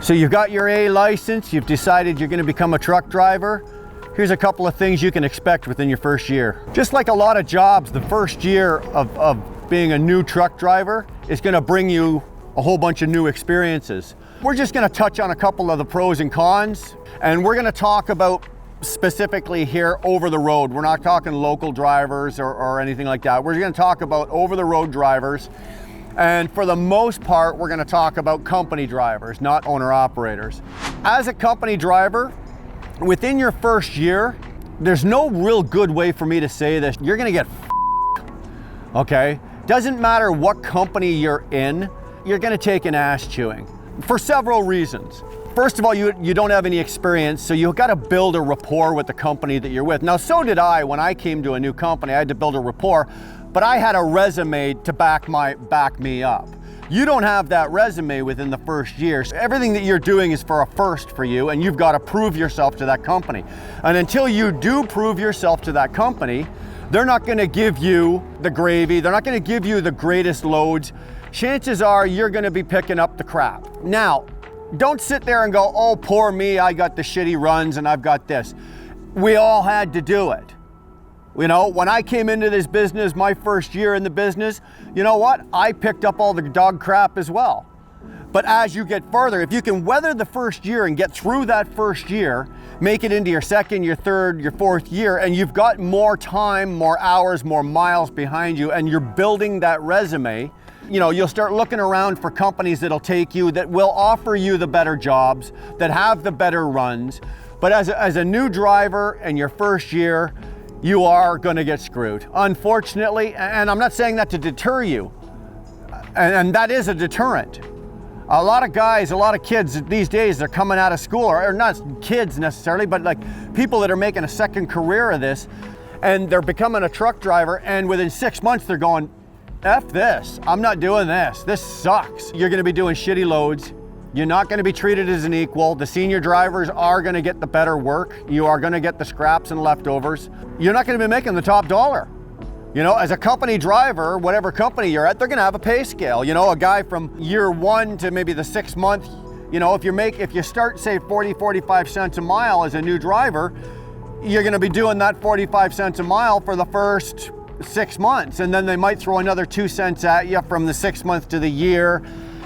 So you've got your A license, you've decided you're going to become a truck driver. Here's a couple of things you can expect within your first year. Just like a lot of jobs, the first year of being a new truck driver is going to bring you a whole bunch of new experiences. We're just going to touch on a couple of the pros and cons, and we're going to talk about specifically here over the road. We're not talking local drivers or anything like that. We're going to talk about over the road drivers, and for the most part we're going to talk about company drivers, not owner operators. As a company driver, within your first year, there's no real good way for me to say this. You're going to get okay? Doesn't matter what company you're in, you're going to take an ass chewing for several reasons. First of all, you don't have any experience, so you've got to build a rapport with the company that you're with. Now, so did I when I came to a new company. I had to build a rapport, but I had a resume to back me up. You don't have that resume within the first year. So everything that you're doing is for a first for you, and you've got to prove yourself to that company. And until you do prove yourself to that company, they're not going to give you the gravy. They're not going to give you the greatest loads. Chances are you're going to be picking up the crap. Now, don't sit there and go, oh, poor me, I got the shitty runs and I've got this. We all had to do it. You know, when I came into this business, my first year in the business, you know what? I picked up all the dog crap as well. But as you get further, if you can weather the first year and get through that first year, make it into your second, your third, your fourth year, and you've got more time, more hours, more miles behind you, and you're building that resume, you know, you'll start looking around for companies that'll take you, that will offer you the better jobs, that have the better runs. But as a new driver in your first year, you are going to get screwed. Unfortunately, and I'm not saying that to deter you, and that is a deterrent. A lot of guys, a lot of kids these days, they're coming out of school, or not kids necessarily, but like people that are making a second career of this, and they're becoming a truck driver, and within 6 months they're going, F this, I'm not doing this. This sucks. You're going to be doing shitty loads. You're not going to be treated as an equal. The senior drivers are going to get the better work. You are going to get the scraps and leftovers. You're not going to be making the top dollar. You know, as a company driver, whatever company you're at, they're going to have a pay scale. You know, a guy from year 1 to maybe the 6th month, you know, if you start, say, 45 cents a mile as a new driver, you're going to be doing that 45 cents a mile for the first 6 months, and then they might throw another 2 cents at you from the 6th month to the year.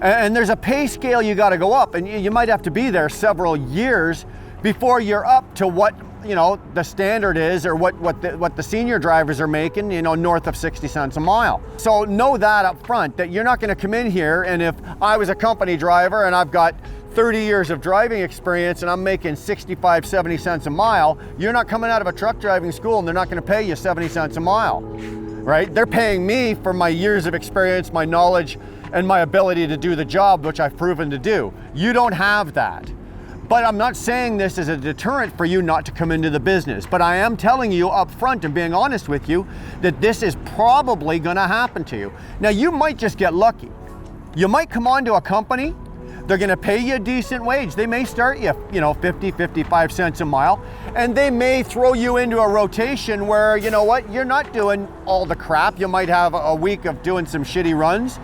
And there's a pay scale you got to go up, and you might have to be there several years before you're up to what, you know, the standard is, or what the senior drivers are making, you know, north of 60 cents a mile. So know that up front, that you're not going to come in here, and if I was a company driver and I've got 30 years of driving experience and I'm making 65, 70 cents a mile, you're not coming out of a truck driving school and they're not going to pay you 70 cents a mile, right? They're paying me for my years of experience, my knowledge, and my ability to do the job, which I've proven to do. You don't have that. But I'm not saying this as a deterrent for you not to come into the business, but I am telling you up front and being honest with you that this is probably going to happen to you. Now, you might just get lucky. You might come onto a company, they're going to pay you a decent wage. They may start you, you know, 50, 55 cents a mile, and they may throw you into a rotation where, you know what, you're not doing all the crap. You might have a week of doing some shitty runs,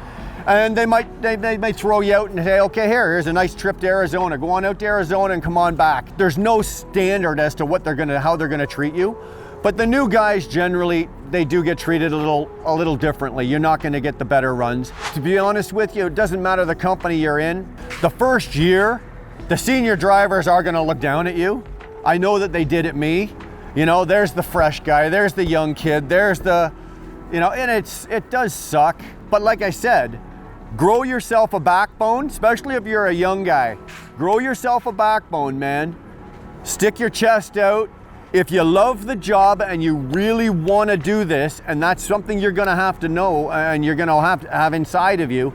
and they may throw you out and say, okay, here's a nice trip to Arizona. Go on out to Arizona and come on back. There's no standard as to how they're going to treat you. But the new guys generally, they do get treated a little differently. You're not going to get the better runs. To be honest with you, it doesn't matter the company you're in. The first year, the senior drivers are going to look down at you. I know that they did at me. You know, there's the fresh guy, there's the young kid, there's the, you know, and it does suck. But like I said, grow yourself a backbone, especially if you're a young guy. Grow yourself a backbone, man. Stick your chest out. If you love the job and you really want to do this, and that's something you're going to have to know and you're going to have inside of you,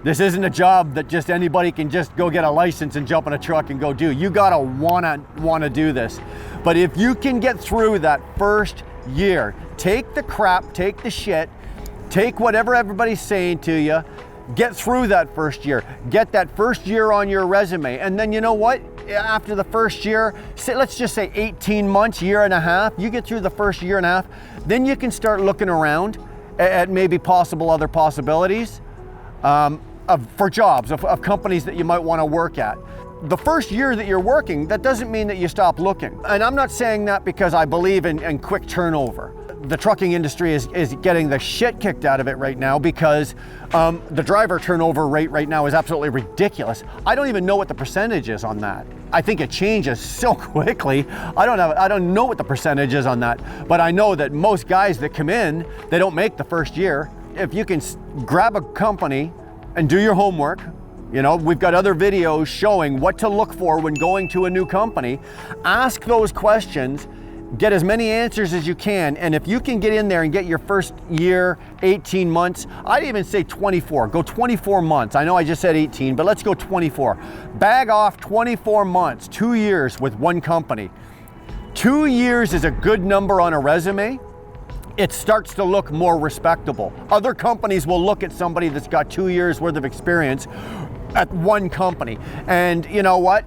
this isn't a job that just anybody can just go get a license and jump in a truck and go do. You got to want to do this. But if you can get through that first year, take the crap, take the shit, take whatever everybody's saying to you, get through that first year, get that first year on your resume, and then you know what? After the first year, let's just say 18 months, year and a half, you get through the first year and a half, then you can start looking around at maybe other possibilities for jobs, of companies that you might want to work at. the first year that you're working, that doesn't mean that you stop looking. And I'm not saying that because I believe in quick turnover. The trucking industry is getting the shit kicked out of it right now because the driver turnover rate right now is absolutely ridiculous. I don't even know what the percentage is on that. I think it changes so quickly. I don't know what the percentage is on that, but I know that most guys that come in, they don't make the first year. If you can grab a company and do your homework, you know, we've got other videos showing what to look for when going to a new company. Ask those questions, get as many answers as you can, and if you can get in there and get your first year, 18 months, I'd even say 24, go 24 months. I know I just said 18, but let's go 24. Bag off 24 months, 2 years with one company. 2 years is a good number on a resume. It starts to look more respectable. Other companies will look at somebody that's got 2 years worth of experience at one company. And you know what?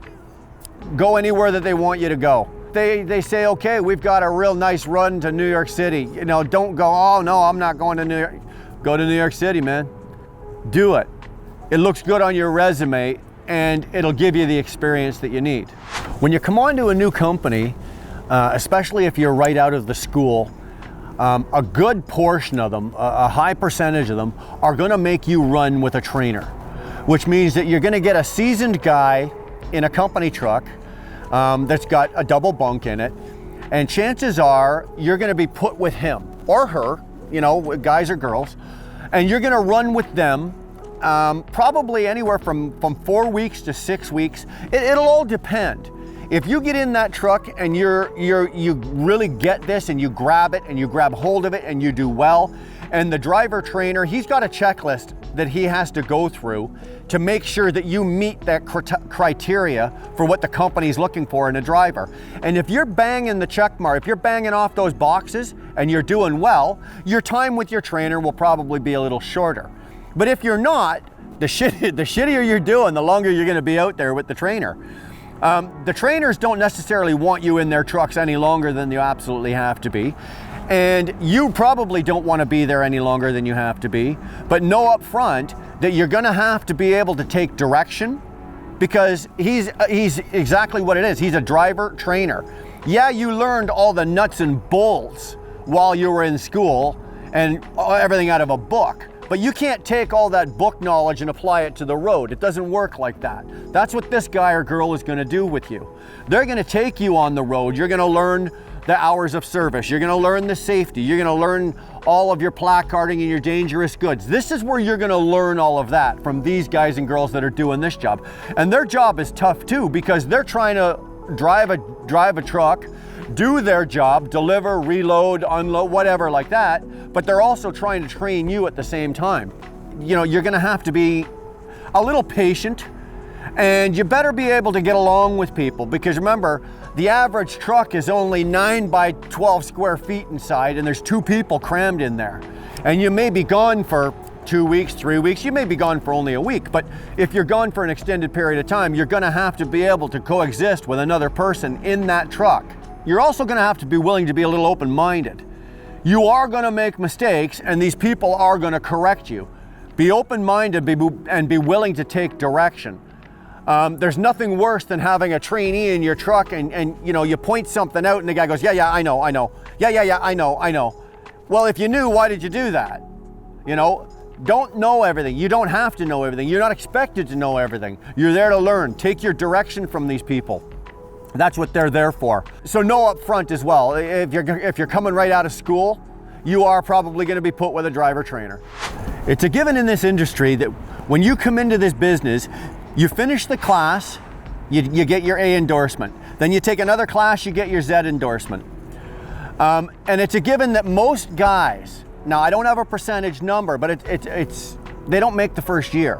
Go anywhere that they want you to go. They say, okay, we've got a real nice run to New York City. You know, don't go, oh no, I'm not going to New York. Go to New York City, man. Do it. It looks good on your resume and it'll give you the experience that you need. When you come on to a new company, especially if you're right out of the school, a good portion of them, a high percentage of them, are gonna make you run with a trainer, which means that you're gonna get a seasoned guy in a company truck that's got a double bunk in it, and chances are you're gonna be put with him or her, you know, guys or girls, and you're gonna run with them probably anywhere from 4 weeks to 6 weeks. It'll all depend. If you get in that truck and you really get this and you grab it and you grab hold of it and you do well, and the driver trainer, he's got a checklist that he has to go through to make sure that you meet that criteria for what the company's looking for in a driver. And if you're banging the check mark, if you're banging off those boxes and you're doing well, your time with your trainer will probably be a little shorter. But if you're not, the shittier you're doing, the longer you're gonna be out there with the trainer. The trainers don't necessarily want you in their trucks any longer than you absolutely have to be. And you probably don't want to be there any longer than you have to be, but know up front that you're going to have to be able to take direction, because he's exactly what it is. He's a driver trainer. Yeah, you learned all the nuts and bolts while you were in school and everything out of a book, but you can't take all that book knowledge and apply it to the road. It doesn't work like that. That's what this guy or girl is going to do with you. They're going to take you on the road. You're going to learn the hours of service. You're going to learn the safety. You're going to learn all of your placarding and your dangerous goods. This is where you're going to learn all of that from these guys and girls that are doing this job. And their job is tough too, because they're trying to drive a truck, do their job, deliver, reload, unload, whatever like that, but they're also trying to train you at the same time. You know, you're going to have to be a little patient, and you better be able to get along with people, because remember, the average truck is only 9 by 12 square feet inside, and there's 2 people crammed in there. And you may be gone for 2 weeks, 3 weeks, you may be gone for only a week, but if you're gone for an extended period of time, you're gonna have to be able to coexist with another person in that truck. You're also gonna have to be willing to be a little open-minded. You are gonna make mistakes, and these people are gonna correct you. Be open-minded and be willing to take direction. There's nothing worse than having a trainee in your truck and you know, you point something out and the guy goes, yeah, I know. Yeah, I know. Well, if you knew, why did you do that? You know, don't know everything. You don't have to know everything. You're not expected to know everything. You're there to learn. Take your direction from these people. That's what they're there for. So know up front as well. If you're coming right out of school, you are probably going to be put with a driver trainer. It's a given in this industry that when you come into this business, you finish the class, you get your A endorsement. Then you take another class, you get your Z endorsement. And it's a given that most guys, now I don't have a percentage number, but they don't make the first year.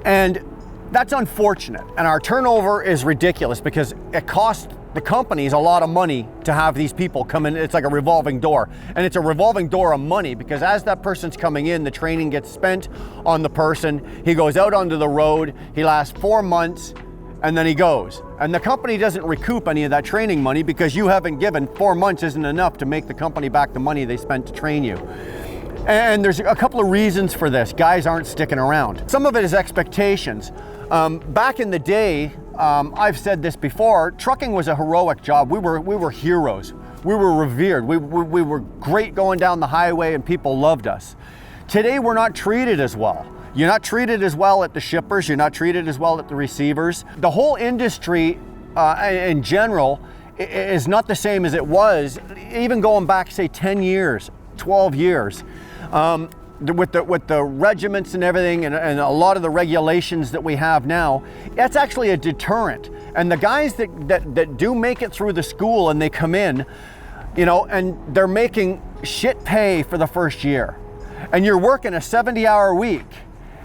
And that's unfortunate. And our turnover is ridiculous because it costs the companies a lot of money to have these people come in. It's like a revolving door, and it's a revolving door of money, because as that person's coming in, the training gets spent on the person. He goes out onto the road, he lasts 4 months, and then he goes. And the company doesn't recoup any of that training money, because you haven't given 4 months isn't enough to make the company back the money they spent to train you. And there's a couple of reasons for this. Guys aren't sticking around. Some of it is expectations. Back in the day, I've said this before, trucking was a heroic job. We were heroes. We were revered. We were great going down the highway and people loved us. Today, we're not treated as well. You're not treated as well at the shippers. You're not treated as well at the receivers. The whole industry in general is not the same as it was, even going back, say, 10 years, 12 years. With the regiments and everything and a lot of the regulations that we have now, that's actually a deterrent. And the guys that do make it through the school and they come in, you know, and they're making shit pay for the first year. And you're working a 70-hour week,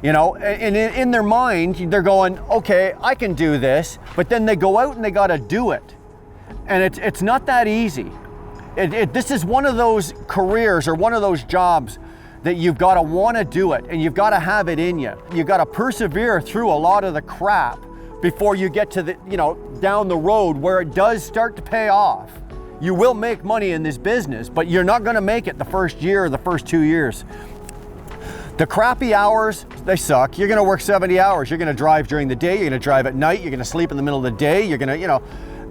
you know, and in their mind, they're going, okay, I can do this, but then they go out and they gotta do it. And it's not that easy. This is one of those careers or one of those jobs that you've got to want to do it and you've got to have it in you. You've got to persevere through a lot of the crap before you get to the, you know, down the road where it does start to pay off. You will make money in this business, but you're not going to make it the first year or the first 2 years. The crappy hours, they suck. You're going to work 70 hours. You're going to drive during the day. You're going to drive at night. You're going to sleep in the middle of the day. You're going to, you know,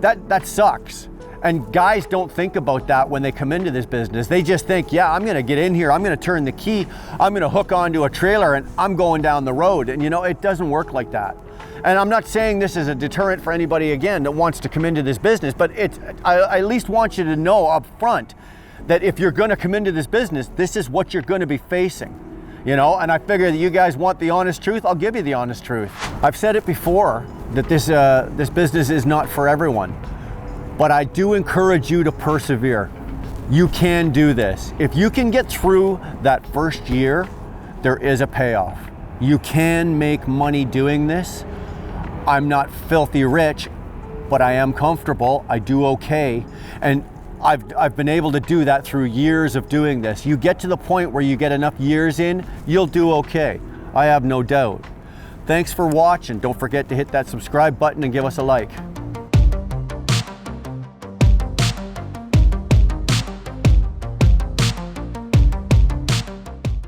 that sucks. And guys don't think about that when they come into this business. They just think, yeah, I'm gonna get in here, I'm gonna turn the key, I'm gonna hook onto a trailer and I'm going down the road. And you know, it doesn't work like that. And I'm not saying this is a deterrent for anybody, again, that wants to come into this business, but I at least want you to know up front that if you're gonna come into this business, this is what you're gonna be facing. You know, and I figure that you guys want the honest truth, I'll give you the honest truth. I've said it before, that this business is not for everyone. But I do encourage you to persevere. You can do this. If you can get through that first year, there is a payoff. You can make money doing this. I'm not filthy rich, but I am comfortable. I do okay. And I've been able to do that through years of doing this. You get to the point where you get enough years in, you'll do okay. I have no doubt. Thanks for watching. Don't forget to hit that subscribe button and give us a like.